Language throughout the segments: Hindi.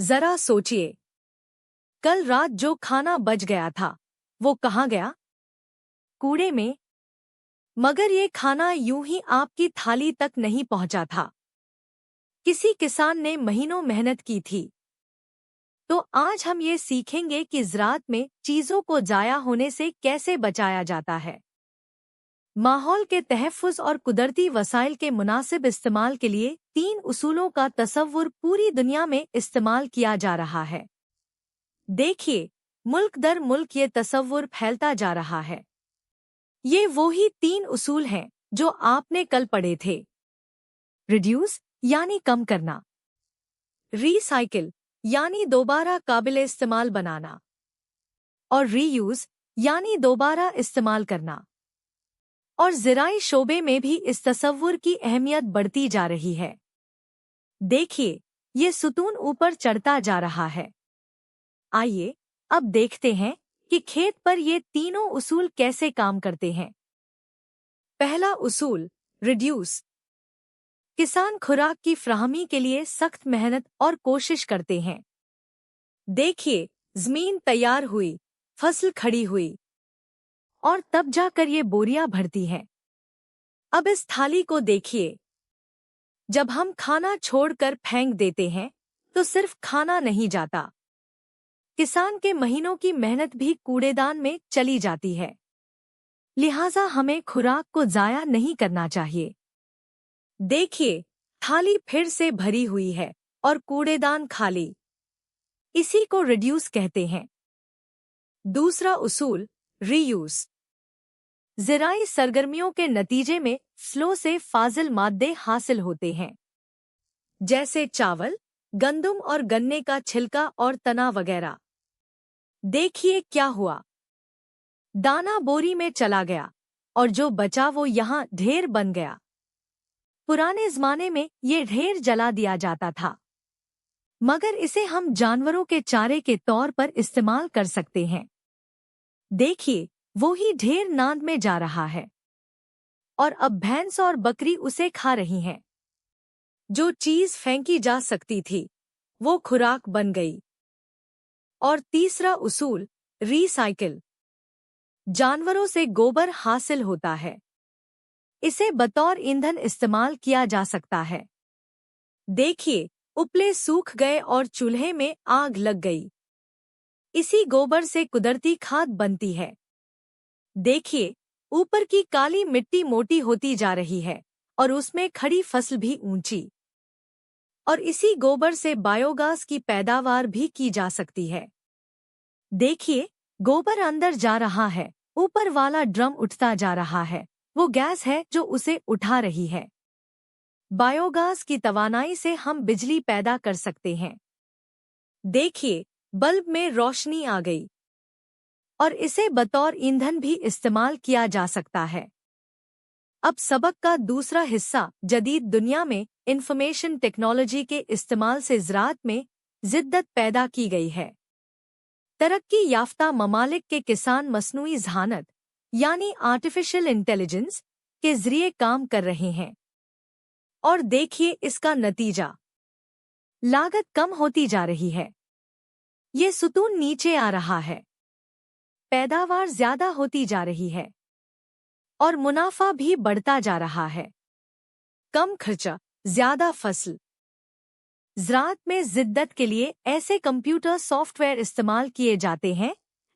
जरा सोचिए, कल रात जो खाना बच गया था वो कहाँ गया? कूड़े में। मगर ये खाना यूं ही आपकी थाली तक नहीं पहुंचा था। किसी किसान ने महीनों मेहनत की थी। तो आज हम ये सीखेंगे कि ज़राअत में चीज़ों को ज़ाया होने से कैसे बचाया जाता है। माहौल के तहफ़्फ़ुज़ और कुदरती वसाइल के मुनासिब इस्तेमाल के लिए 3 उसूलों का तसव्वुर पूरी दुनिया में इस्तेमाल किया जा रहा है। देखिए, मुल्क दर मुल्क ये तसव्वुर फैलता जा रहा है। ये वही 3 उसूल हैं जो आपने कल पढ़े थे। रिड्यूस यानी कम करना, रीसाइकिल यानी दोबारा काबिले इस्तेमाल बनाना, और रीयूज यानी दोबारा इस्तेमाल करना। और ज़राई शोबे में भी इस तसव्वुर की अहमियत बढ़ती जा रही है। देखिए, ये सुतून ऊपर चढ़ता जा रहा है। आइए, अब देखते हैं कि खेत पर ये तीनों उसूल कैसे काम करते हैं। पहला उसूल, रिड्यूस। किसान खुराक की फ्राहमी के लिए सख्त मेहनत और कोशिश करते हैं। देखिए, ज़मीन तैयार हुई, फसल खड़ी हुई, और तब जाकर ये बोरियां भरती हैं। अब इस थाली को देखिए। जब हम खाना छोड़कर फेंक देते हैं, तो सिर्फ खाना नहीं जाता। किसान के महीनों की मेहनत भी कूड़ेदान में चली जाती है। लिहाजा हमें खुराक को ज़ाया नहीं करना चाहिए। देखिए, थाली फिर से भरी हुई है और कूड़ेदान खाली। इसी को रिड्यूस कहते हैं। दूसरा उसूल, रीयूज। ज़राई सरगर्मियों के नतीजे में फसलों से फाजिल मादे हासिल होते हैं, जैसे चावल, गंदम और गन्ने का छिलका और तना वगैरह। देखिए क्या हुआ। दाना बोरी में चला गया और जो बचा वो यहाँ ढेर बन गया। पुराने ज़माने में ये ढेर जला दिया जाता था, मगर इसे हम जानवरों के चारे के तौर पर इस्तेमाल कर सकते हैं। देखिए, वो ही ढेर नांद में जा रहा है और अब भैंस और बकरी उसे खा रही हैं। जो चीज़ फेंकी जा सकती थी, वो खुराक बन गई। और तीसरा उसूल, रीसाइकिल। जानवरों से गोबर हासिल होता है। इसे बतौर ईंधन इस्तेमाल किया जा सकता है। देखिए, उपले सूख गए और चूल्हे में आग लग गई। इसी गोबर से कुदरती खाद बनती है। देखिए, ऊपर की काली मिट्टी मोटी होती जा रही है और उसमें खड़ी फसल भी ऊंची। और इसी गोबर से बायोगैस की पैदावार भी की जा सकती है। देखिए, गोबर अंदर जा रहा है, ऊपर वाला ड्रम उठता जा रहा है। वो गैस है जो उसे उठा रही है। बायोगैस की तवानाई से हम बिजली पैदा कर सकते हैं। देखिए, बल्ब में रोशनी आ गई और इसे बतौर ईंधन भी इस्तेमाल किया जा सकता है। अब सबक का दूसरा हिस्सा, जदीद दुनिया में इंफॉर्मेशन टेक्नोलॉजी के इस्तेमाल से ज़राअत में जिद्दत पैदा की गई है। तरक्की याफ्ता ममालिक के किसान मसनूई ज़हानत यानी आर्टिफिशियल इंटेलिजेंस के ज़रिए काम कर रहे हैं। और देखिए इसका नतीजा, लागत कम होती जा रही है। ये सुतून नीचे आ रहा है। पैदावार ज़्यादा होती जा रही है और मुनाफा भी बढ़ता जा रहा है। कम खर्चा, ज़्यादा फसल। ज़राअत में जिद्दत के लिए ऐसे कंप्यूटर सॉफ्टवेयर इस्तेमाल किए जाते हैं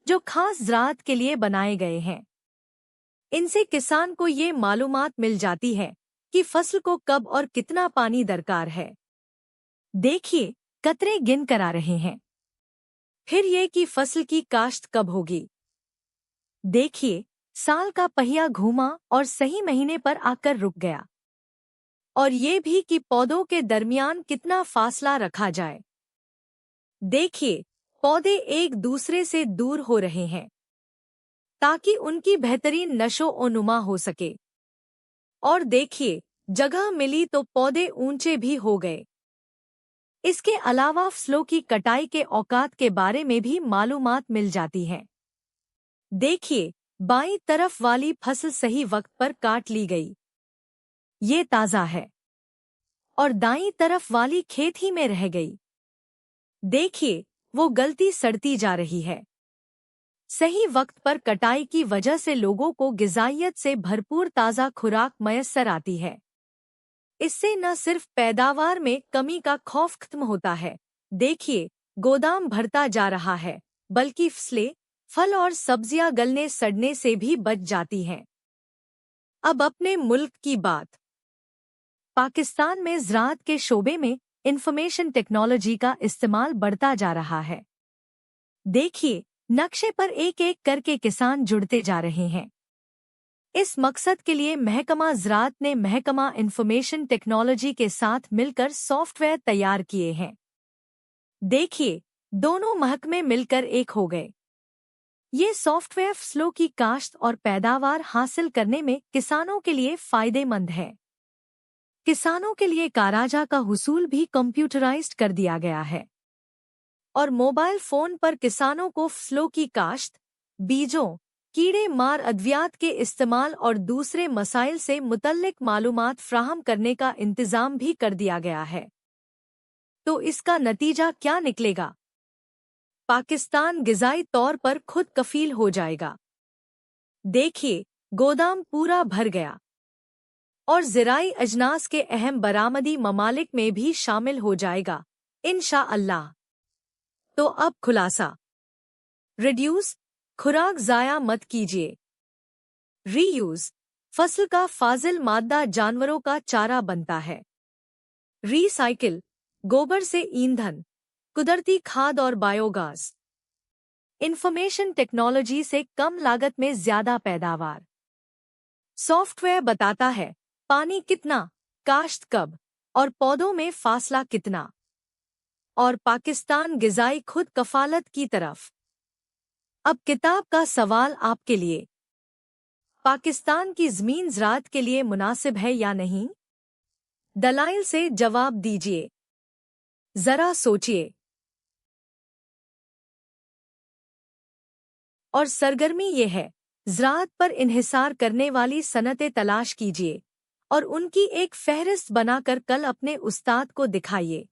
जो खास ज़राअत के लिए बनाए गए हैं। इनसे किसान को ये मालूमात मिल जाती है कि फसल को कब और कितना पानी दरकार है। देखिए, कतरे गिन कर आ रहे हैं। फिर ये कि फसल की काश्त कब होगी। देखिए, साल का पहिया घूमा और सही महीने पर आकर रुक गया। और ये भी कि पौधों के दरमियान कितना फासला रखा जाए। देखिए, पौधे एक दूसरे से दूर हो रहे हैं ताकि उनकी बेहतरीन नशो और नुमा हो सके। और देखिए, जगह मिली तो पौधे ऊंचे भी हो गए। इसके अलावा फसलों की कटाई के औकात के बारे में भी मालूमात मिल जाती हैं। देखिए, बाईं तरफ वाली फसल सही वक्त पर काट ली गई, ये ताज़ा है, और दाईं तरफ वाली खेत ही में रह गई। देखिए, वो गलती सड़ती जा रही है। सही वक्त पर कटाई की वजह से लोगों को ग़िज़ाइयत से भरपूर ताज़ा खुराक मयस्सर आती है। इससे न सिर्फ पैदावार में कमी का खौफ खत्म होता है, देखिए, गोदाम भरता जा रहा है, बल्कि फसलें, फल और सब्जियां गलने सड़ने से भी बच जाती हैं। अब अपने मुल्क की बात। पाकिस्तान में ज़राअत के शोबे में इंफॉर्मेशन टेक्नोलॉजी का इस्तेमाल बढ़ता जा रहा है। देखिए, नक्शे पर एक एक करके किसान जुड़ते जा रहे हैं। इस मकसद के लिए महकमा ज़राअत ने महकमा इंफॉर्मेशन टेक्नोलॉजी के साथ मिलकर सॉफ्टवेयर तैयार किए हैं। देखिए, दोनों महकमे मिलकर एक हो गए। ये सॉफ्टवेयर फसलों की काश्त और पैदावार हासिल करने में किसानों के लिए फायदेमंद है। किसानों के लिए काराजा का हुसूल भी कंप्यूटराइज्ड कर दिया गया है और मोबाइल फोन पर किसानों को फसलों की काश्त, बीजों, कीड़े मार अद्वियात के इस्तेमाल और दूसरे मसाइल से मुतल्लिक मालूमात फ्राहम करने का इंतजाम भी कर दिया गया है। तो इसका नतीजा क्या निकलेगा? पाकिस्तान ग़िज़ाई तौर पर खुद कफील हो जाएगा। देखिए, गोदाम पूरा भर गया और ज़राई अजनास के अहम बरामदी ममालिक में भी शामिल हो जाएगा, इंशाअल्लाह। तो अब खुलासा। रिड्यूस, खुराक ज़ाया मत कीजिए। रीयूज़, फसल का फाजिल मादा जानवरों का चारा बनता है। रीसाइकिल, गोबर से ईंधन, कुदरती खाद और बायोगैस। इंफॉर्मेशन टेक्नोलॉजी से कम लागत में ज़्यादा पैदावार। सॉफ्टवेयर बताता है पानी कितना, काश्त कब और पौधों में फासला कितना। और पाकिस्तान ग़िज़ाई खुद कफालत की तरफ। अब किताब का सवाल आपके लिए। पाकिस्तान की ज़मीन ज़राअत के लिए मुनासिब है या नहीं? दलाइल से जवाब दीजिए। ज़रा सोचिए और सरगर्मी ये है, ज़राअत पर इन्हिसार करने वाली सनतें तलाश कीजिए और उनकी एक फ़हरिस्त बनाकर कल अपने उस्ताद को दिखाइए।